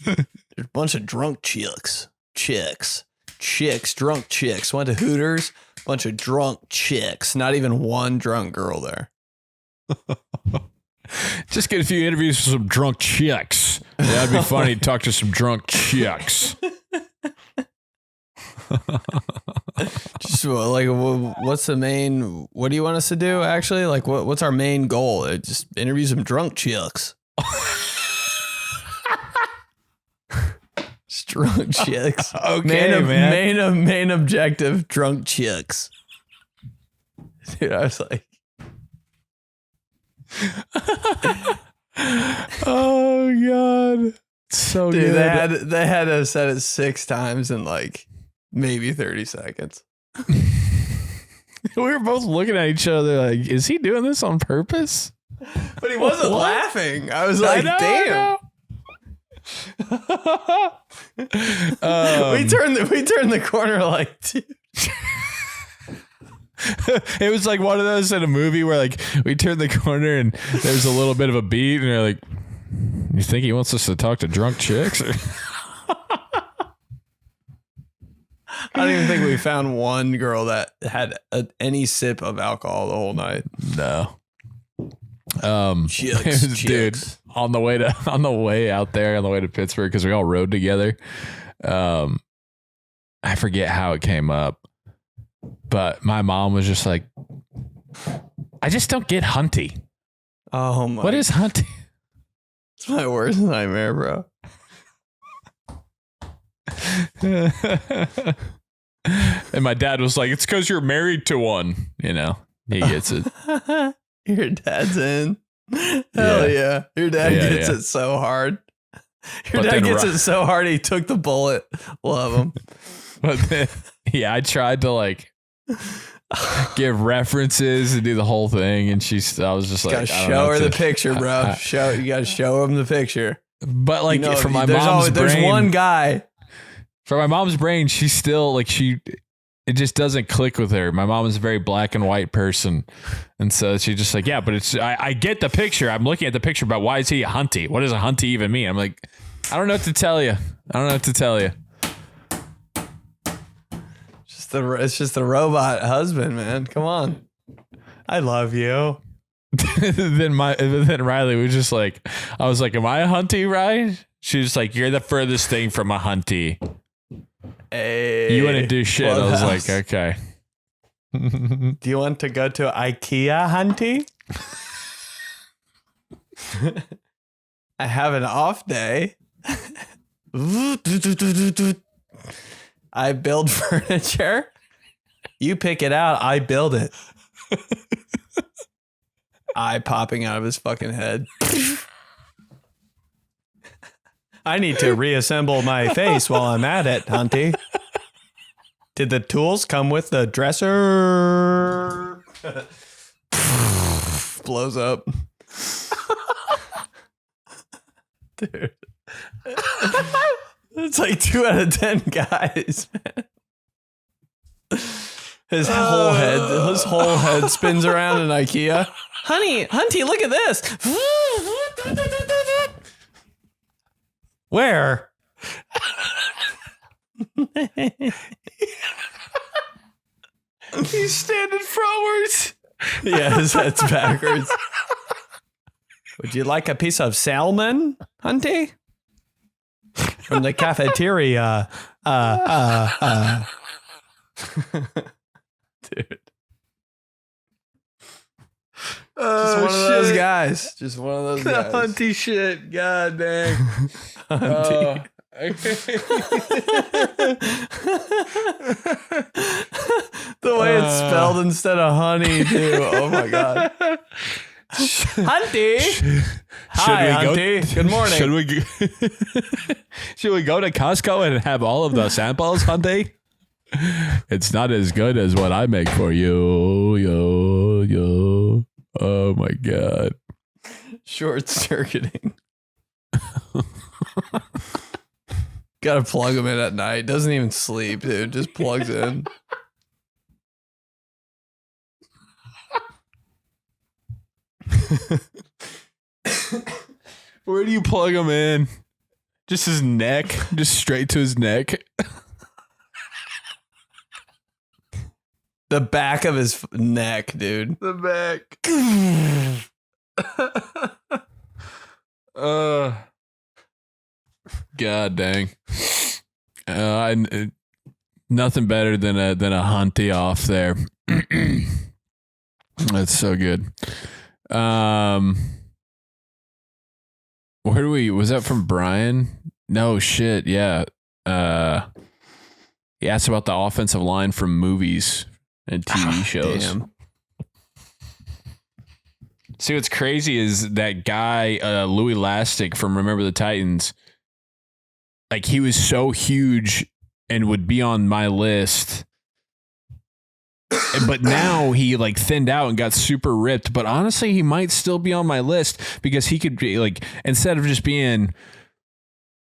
There's a bunch of drunk chicks. Drunk chicks. Went to Hooters. Bunch of drunk chicks. Not even one drunk girl there. Just get a few interviews with some drunk chicks. Yeah, that'd be funny to talk to some drunk chicks. Just like, what's the main? What do you want us to do? Actually, like, what's our main goal? Just interview some drunk chicks. Just drunk chicks. Okay, man. Main objective: drunk chicks. Dude, I was like, oh god, so dude, good. they had to have said it 6 times in like maybe 30 seconds. We were both looking at each other like, is he doing this on purpose? But he wasn't laughing. I was like, damn. We turned the corner like, dude. It was like one of those in a movie where like we turned the corner and there's a little bit of a beat and they're like, you think he wants us to talk to drunk chicks? I don't even think we found one girl that had any sip of alcohol the whole night. No. Chicks. Dude, on the way out there, on the way to Pittsburgh, because we all rode together. I forget how it came up, but my mom was just like, I just don't get hunty. Oh my! What is hunty? It's my worst nightmare, bro. And my dad was like, it's because you're married to one. You know, he gets it. Your dad's in. Hell yeah. Your dad gets it so hard. Your dad gets it so hard he took the bullet. Love him. But then, yeah, I tried to like give references and do the whole thing, and I was just like, gotta show her the picture, bro. You gotta show him the picture. But like, you know, for my mom's brain, there's one guy. For my mom's brain, she's still like it just doesn't click with her. My mom is a very black and white person, and so she's just like, yeah, but it's I get the picture. I'm looking at the picture, but why is he a hunty? What does a hunty even mean? I'm like, I don't know what to tell you. It's just the robot husband, man. Come on. I love you. then Riley was just like, I was like, am I a hunty, Riley? She was like, you're the furthest thing from a hunty. Hey, you wouldn't do shit. Clubhouse. I was like, okay. Do you want to go to IKEA, hunty? I have an off day. I build furniture. You pick it out. I build it. Eye popping out of his fucking head. I need to reassemble my face while I'm at it, hunty. Did the tools come with the dresser? Blows up. Dude. It's like 2 out of 10 guys, man. His whole head spins around in IKEA. Honey, Hunty, look at this. Where? He's standing frontwards. Yeah, his head's backwards. Would you like a piece of salmon, Hunty? From the cafeteria. Dude. Just one of those guys. Just one of those guys. Hunty shit. God dang. Hunty. The way it's spelled instead of honey, too. Oh my god. Hunty. Hi, Hunty. Good morning. Should we go to Costco and have all of the samples, Hunty? It's not as good as what I make for you. Yo. Oh my god. Short circuiting. Gotta plug him in at night. Doesn't even sleep, dude. Just plugs in. Where do you plug him in? Just his neck? Just straight to his neck? The back of his neck, dude. The back. God dang. Nothing better than a Hunty off there. That's so good. Where do we? Was that from Brian? No shit. Yeah. He asked about the offensive line from movies and TV shows. Damn. See, what's crazy is that guy, Louis Lastic from Remember the Titans. Like, he was so huge and would be on my list. But now he like thinned out and got super ripped. But honestly, he might still be on my list because he could be like, instead of just being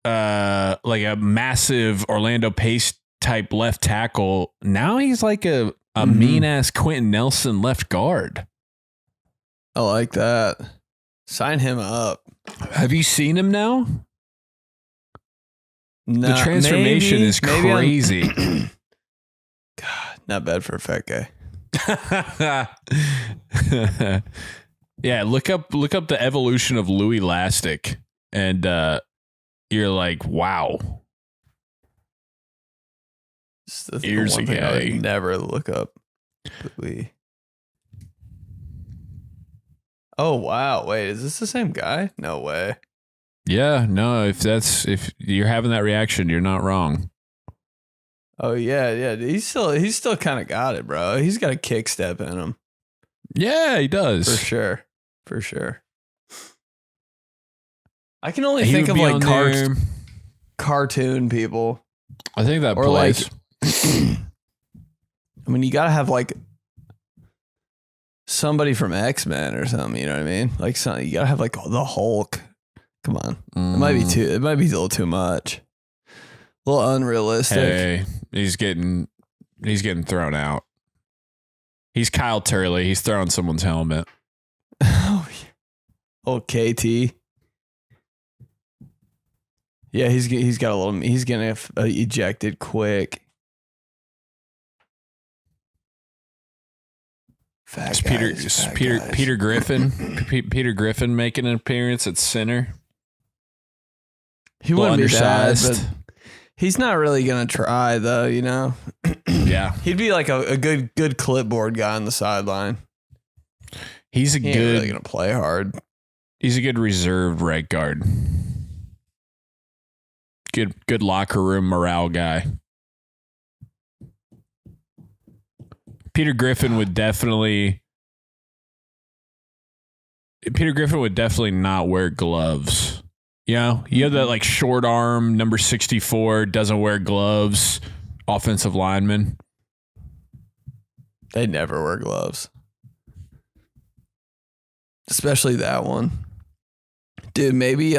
like a massive Orlando Pace type left tackle, now he's like a mean ass Quentin Nelson left guard. I like that. Sign him up. Have you seen him now? No, The transformation is crazy. God, not bad for a fat guy. Yeah, look up the evolution of Louis Lastic, and you're like, wow. Here's a guy I would never look up. Louis. Oh wow! Wait, is this the same guy? No way. Yeah, no. If you're having that reaction, you're not wrong. Oh yeah. He's still kind of got it, bro. He's got a kick step in him. Yeah, he does For sure. I can only think of like cartoon people. I think that or plays. Like, I mean, you gotta have like somebody from X-Men or something. You know what I mean? Like you gotta have like the Hulk. Come on, it might be a little too much. A little unrealistic. Hey, he's getting thrown out. He's Kyle Turley. He's throwing someone's helmet. Oh, KT. Yeah, he's got a little. He's getting ejected quick. Peter Griffin. Peter Griffin making an appearance at center. He wouldn't be bad, but he's not really gonna try though. You know. Yeah, he'd be like a good clipboard guy on the sideline. He ain't really gonna play hard. He's a good reserved right guard. Good locker room morale guy. Peter Griffin would definitely not wear gloves. You know, you have that like short arm number 64 doesn't wear gloves. offensive linemen. They never wear gloves. Especially that one. Dude, maybe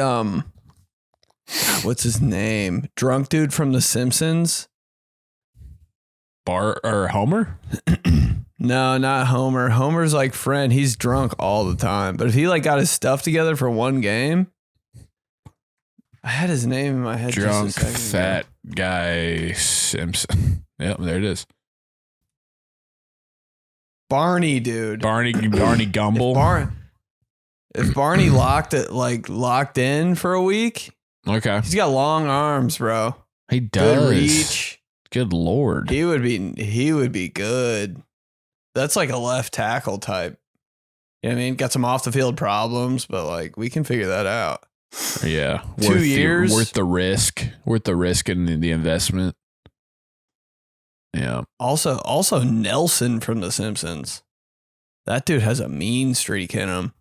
what's his name? Drunk dude from The Simpsons? Homer? No, not Homer. Homer's like friend. He's drunk all the time. But if he like got his stuff together for one game, I had his name in my head. Drunk just a second fat ago. guy Simpson. Yep, there it is. Barney, dude. Barney Gumble. If Barney locked in for a week, Okay. he's got long arms, bro. He does. Good reach. Good Lord. He would be good. That's like a left tackle type. You know what I mean? Got some off the field problems, but like we can figure that out. Yeah. 2 years. Worth the risk. Worth the risk and the investment. Yeah. Also Nelson from The Simpsons. That dude has a mean streak in him.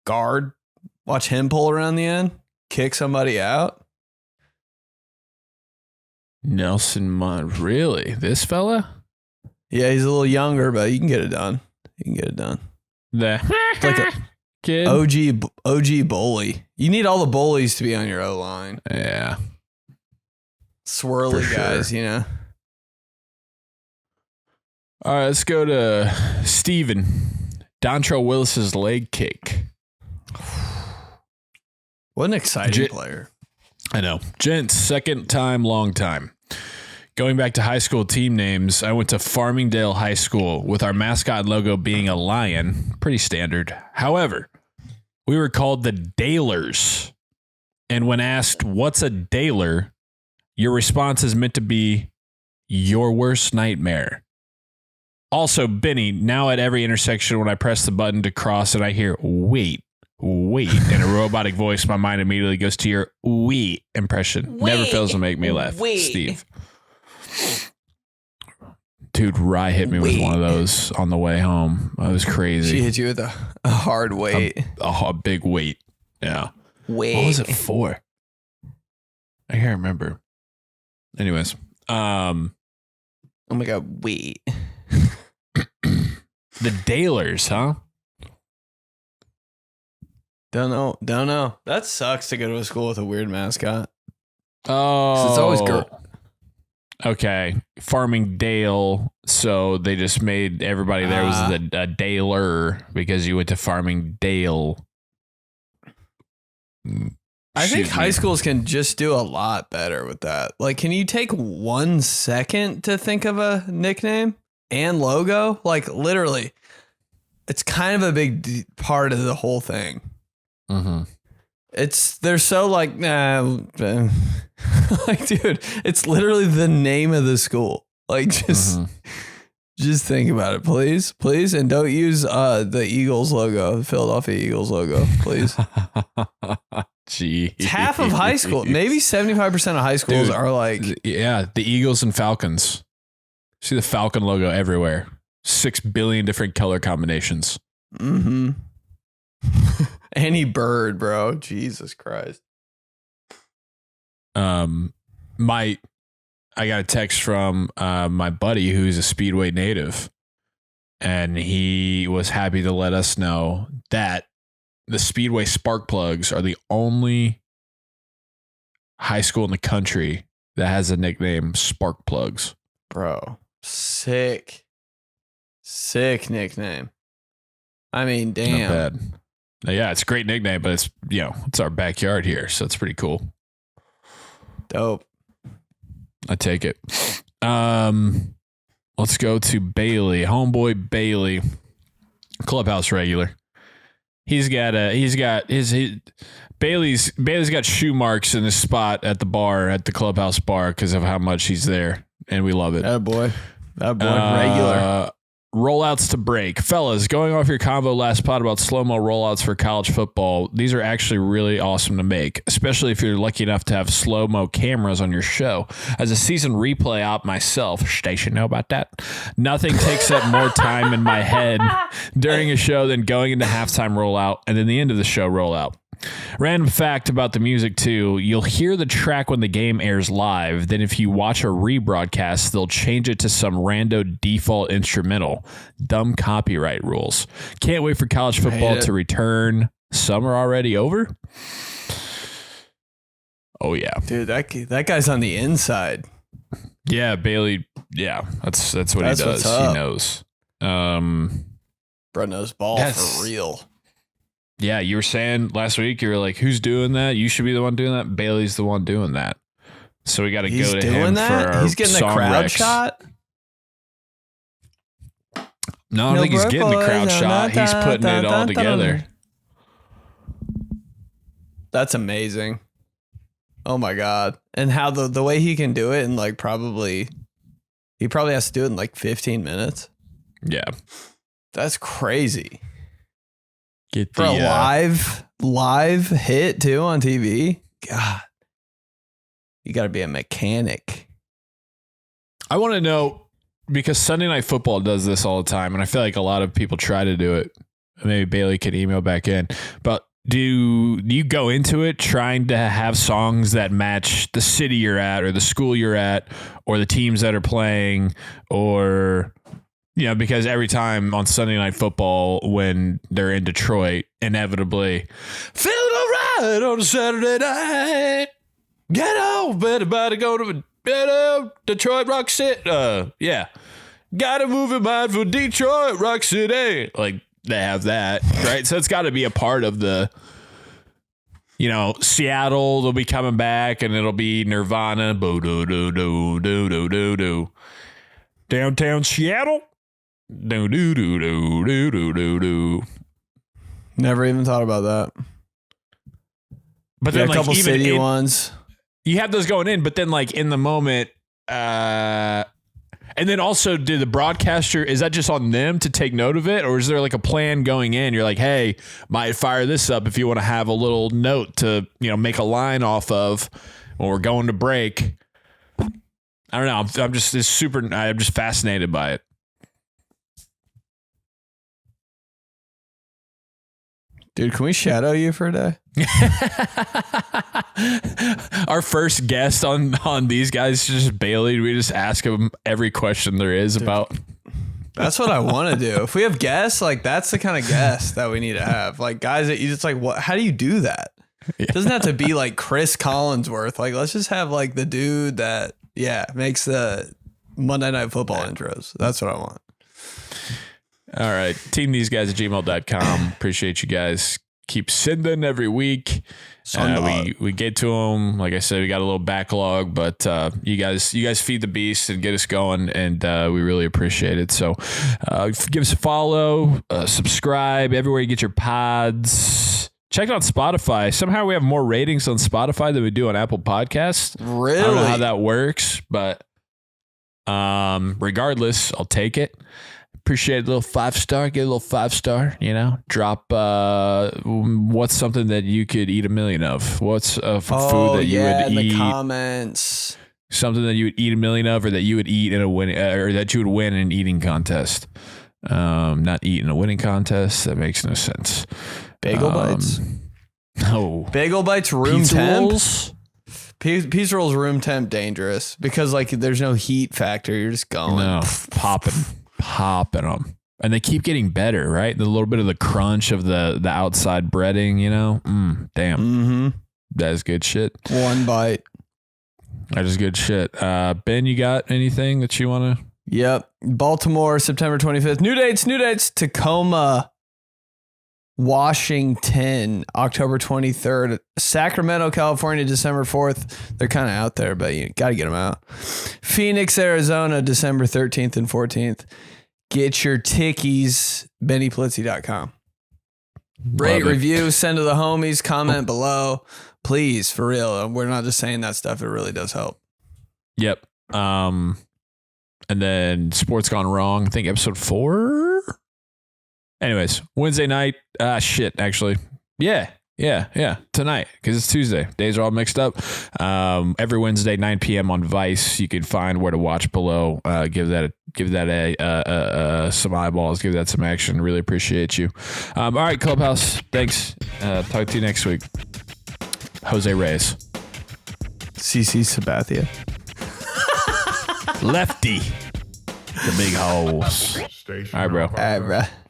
Guard. Watch him pull around the end. Kick somebody out. Nelson really? This fella? Yeah, he's a little younger, but you can get it done. The It's like a kid. OG bully. You need all the bullies to be on your O-line. Yeah. Swirly For guys, sure. you know. All right, let's go to Steven. Dontrell Willis's leg kick. What an exciting player. I know. Gents, second time, long time. Going back to high school team names, I went to Farmingdale High School with our mascot logo being a lion. Pretty standard. However, we were called the Dalers. And when asked, what's a Daler? Your response is meant to be your worst nightmare. Also, Benny, now at every intersection when I press the button to cross and I hear, wait, in a robotic voice, my mind immediately goes to your wee impression. Never fails to make me laugh. Steve. Dude, Rye hit me with one of those on the way home. That was crazy. She hit you with a hard weight. A big weight. Yeah. Weight. What was it for? I can't remember. Anyways. Oh my God, weight. The Dalers, huh? Don't know. That sucks to go to a school with a weird mascot. Oh. It's always girl. Okay. Farmingdale. So they just made everybody there was a Daler because you went to Farmingdale. I think high schools can just do a lot better with that. Like, can you take 1 second to think of a nickname and logo? Like, literally, it's kind of a big part of the whole thing. Mm-hmm. They're so like, nah, like, dude, it's literally the name of the school. Like, just think about it, please. And don't use the Eagles logo, the Philadelphia Eagles logo, please. Gee. It's half of high school. Maybe 75% of high schools are like, yeah, the Eagles and Falcons. See the Falcon logo everywhere. 6 billion different color combinations. mm-hmm. Any bird, bro. Jesus Christ. I got a text from my buddy who's a Speedway native, and he was happy to let us know that the Speedway spark plugs are the only high school in the country that has a nickname Spark Plugs. Bro, sick nickname. I mean, damn. Not bad. Yeah, it's a great nickname, but it's our backyard here, so it's pretty cool. Dope. I take it. Let's go to Bailey, homeboy Bailey, Clubhouse regular. Bailey's got shoe marks in his spot at the Clubhouse bar because of how much he's there, and we love it. That boy, regular. Rollouts to break. Fellas, going off your convo last pod about slow-mo rollouts for college football, these are actually really awesome to make, especially if you're lucky enough to have slow-mo cameras on your show. As a season replay op myself, station know about that? Nothing takes up more time in my head during a show than going into halftime rollout and then the end of the show rollout. Random fact about the music, too. You'll hear the track when the game airs live. Then if you watch a rebroadcast, they'll change it to some rando default instrumental. Dumb copyright rules. Can't wait for college football to return. Summer already over? Oh, yeah. Dude, that guy's on the inside. Yeah, Bailey. Yeah, that's what he does. He knows. Bro knows ball for real. Yeah, you were saying last week, you were like, who's doing that? You should be the one doing that. Bailey's the one doing that. So we got to go to him for our He's getting the crowd shot? No, I don't think he's getting the crowd shot. He's putting it all together. That's amazing. Oh, my God. And how the way he can do it in like he probably has to do it in like 15 minutes. Yeah. That's crazy. Get for a live hit too on TV. God, you got to be a mechanic. I want to know, because Sunday Night Football does this all the time, and I feel like a lot of people try to do it. Maybe Bailey could email back in, but do you go into it trying to have songs that match the city you're at, or the school you're at, or the teams that are playing, or because every time on Sunday Night Football when they're in Detroit, inevitably, feeling all right on a Saturday night, get off, better go to Detroit Rock City. Gotta move in mind for Detroit Rock City. Like, they have that, right? So it's got to be a part of the, Seattle, they'll be coming back and it'll be Nirvana. Downtown Seattle. Do do do do do do do do. Never even thought about that. But then, a couple city ones. You have those going in, but then, like, in the moment, and then also, did the broadcaster, is that just on them to take note of it, or is there like a plan going in? You're like, hey, might fire this up if you want to have a little note to make a line off of when we're going to break. I don't know. I'm just fascinated by it. Dude, can we shadow you for a day? Our first guest on these guys is just Bailey. We just ask him every question there is about. That's what I want to do. If we have guests, like, that's the kind of guest that we need to have. Like, guys that you just like, what? How do you do that? Yeah. It doesn't have to be like Chris Collinsworth. Like, let's just have like the dude that makes the Monday Night Football intros. That's what I want. All right. teamtheseguys@gmail.com. Appreciate you guys. Keep sending every week. We get to them. Like I said, we got a little backlog, but you guys feed the beast and get us going, and we really appreciate it. So give us a follow, subscribe everywhere you get your pods. Check out Spotify. Somehow we have more ratings on Spotify than we do on Apple Podcasts. Really? I don't know how that works, but regardless, I'll take it. Appreciate a little 5-star. Get a little 5-star, drop what's something that you could eat a million of? What's a food that you would in eat? The comments. Something that you would eat a million of, or that you would eat in a win, or that you would win in an eating contest. Not eat in a winning contest. That makes no sense. Bagel bites. No. Bagel bites room Pizza temp. rolls? Pizza rolls room temp dangerous because like there's no heat factor. You're just going. No, popping them, and they keep getting better, right? The little bit of the crunch of the outside breading, damn. Mm-hmm. That is good shit. One bite. That is good shit. Ben, you got anything that you want to? Yep. Baltimore, September 25th. New dates. Tacoma, Washington, October 23rd. Sacramento, California, December 4th. They're kind of out there, but you got to get them out. Phoenix, Arizona, December 13th and 14th. Get your tickies, BennyPlitzy.com. Rate, review, send to the homies, comment below. Please, for real. We're not just saying that stuff. It really does help. Yep. And then Sports Gone Wrong, I think episode 4. Anyways, Wednesday night. Actually. Yeah. Yeah, tonight, because it's Tuesday. Days are all mixed up. Every Wednesday, 9 p.m. on Vice. You can find where to watch below. Give that some eyeballs. Give that some action. Really appreciate you. All right, Clubhouse. Thanks. Talk to you next week. Jose Reyes. CC Sabathia. Lefty. The big holes. Station All right, bro. about All right, that. bro.